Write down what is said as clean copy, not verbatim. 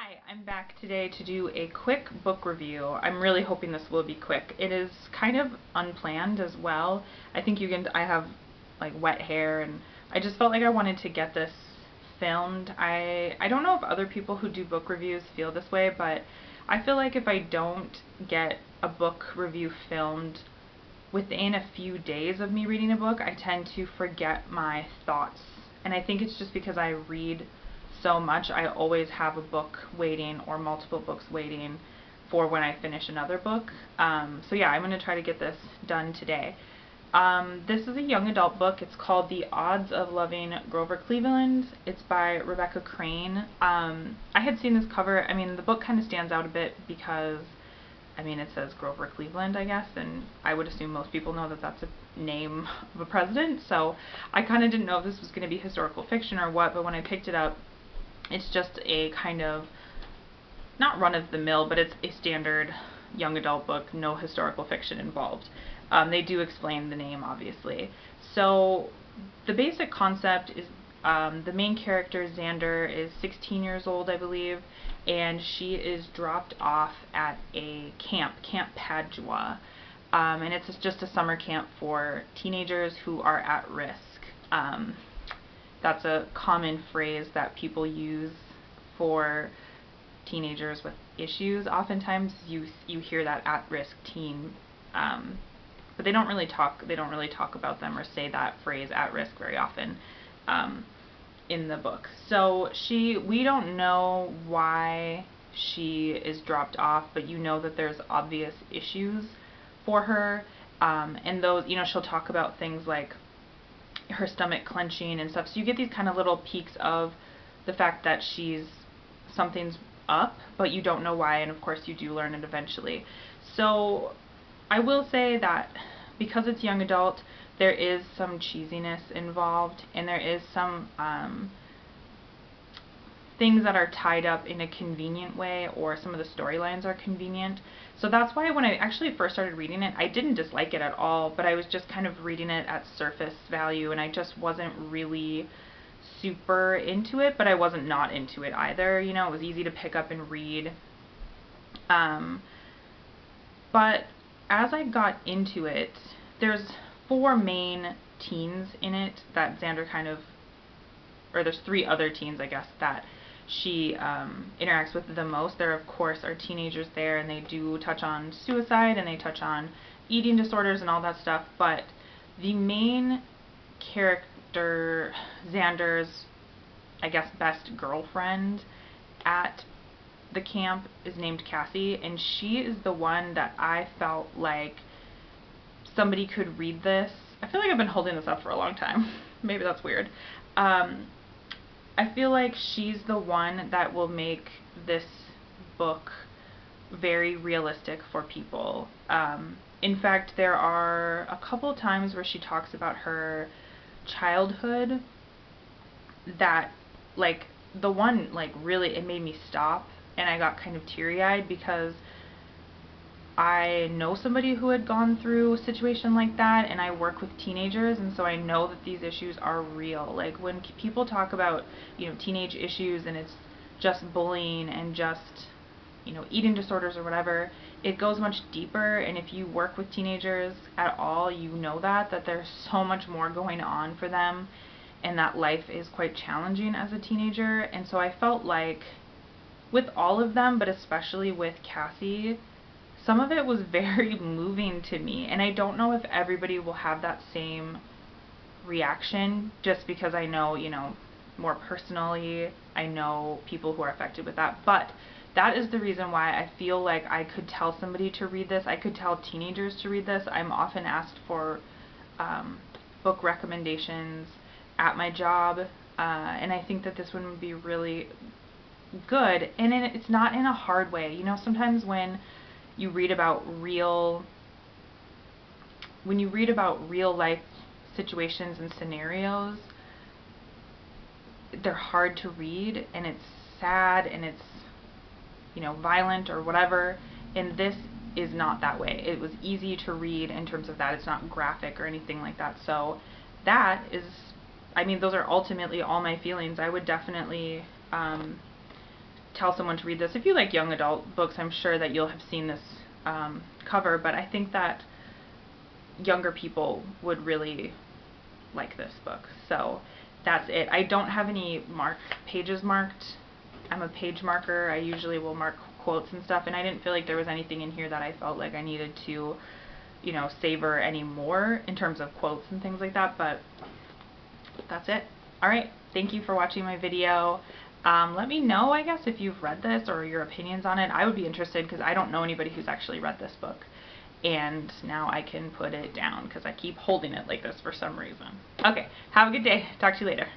Hi, I'm back today to do a quick book review. I'm really hoping this will be quick. It is kind of unplanned as well. I have like wet hair and I just felt like I wanted to get this filmed. I don't know if other people who do book reviews feel this way, but I feel like if I don't get a book review filmed within a few days of me reading a book, I tend to forget my thoughts. And I think it's just because I read so much. I always have a book waiting or multiple books waiting for when I finish another book. So yeah, I'm going to try to get this done today. This is a young adult book. It's called The Odds of Loving Grover Cleveland. It's by Rebekah Crane. I had seen this cover. I mean, the book kind of stands out a bit because it says Grover Cleveland, I guess, and I would assume most people know that that's a name of a president, so I kind of didn't know if this was going to be historical fiction or what, but when I picked it up, it's just a kind of, not run-of-the-mill, but it's a standard young adult book, no historical fiction involved. They do explain the name, obviously. So the basic concept is the main character, Xander, is 16 years old, I believe, and she is dropped off at a camp, Camp Padua, and it's just a summer camp for teenagers who are at risk. That's a common phrase that people use for teenagers with issues. Oftentimes you hear that at-risk teen, but they don't really talk about them or say that phrase at risk very often in the book. So we don't know why she is dropped off, but you know that there's obvious issues for her, and those, she'll talk about things like her stomach clenching and stuff. So you get these kind of little peeks of the fact that something's up, but you don't know why, and of course you do learn it eventually. So I will say that because it's young adult, there is some cheesiness involved, and there is some things that are tied up in a convenient way, or some of the storylines are convenient. So that's why when I actually first started reading it, I didn't dislike it at all, but I was just kind of reading it at surface value, and I just wasn't really super into it, but I wasn't not into it either. It was easy to pick up and read. But as I got into it, there's four main teens in it that Xander or there's three other teens, I guess, that she interacts with the most. There, of course, are teenagers there, and they do touch on suicide, and they touch on eating disorders and all that stuff, but the main character, Xander's, I guess, best girlfriend at the camp, is named Cassie, and she is the one that I felt like somebody could read this. I feel like I've been holding this up for a long time. Maybe that's weird. I feel like she's the one that will make this book very realistic for people. In fact, there are a couple times where she talks about her childhood that, like, the one, like, really, it made me stop, and I got kind of teary-eyed because I know somebody who had gone through a situation like that, and I work with teenagers, and so I know that these issues are real. Like, when people talk about, teenage issues, and it's just bullying and just, eating disorders or whatever, it goes much deeper, and if you work with teenagers at all, you know that there's so much more going on for them, and that life is quite challenging as a teenager. And so I felt like with all of them, but especially with Cassie, some of it was very moving to me, and I don't know if everybody will have that same reaction, just because I know, more personally, I know people who are affected with that, but that is the reason why I feel like I could tell somebody to read this. I could tell teenagers to read this. I'm often asked for book recommendations at my job, and I think that this one would be really good, and it's not in a hard way. Sometimes when you read about real life situations and scenarios, they're hard to read, and it's sad, and it's violent or whatever, and this is not that way. It was easy to read in terms of that. It's not graphic or anything like that. So that is, those are ultimately all my feelings. I would definitely tell someone to read this. If you like young adult books, I'm sure that you'll have seen this cover, but I think that younger people would really like this book. So that's it. I don't have any pages marked. I'm a page marker. I usually will mark quotes and stuff, and I didn't feel like there was anything in here that I felt like I needed to, you know, savor any more in terms of quotes and things like that, but that's it. Alright, thank you for watching my video. Let me know, I guess, if you've read this or your opinions on it. I would be interested because I don't know anybody who's actually read this book. And now I can put it down because I keep holding it like this for some reason. Okay, have a good day. Talk to you later.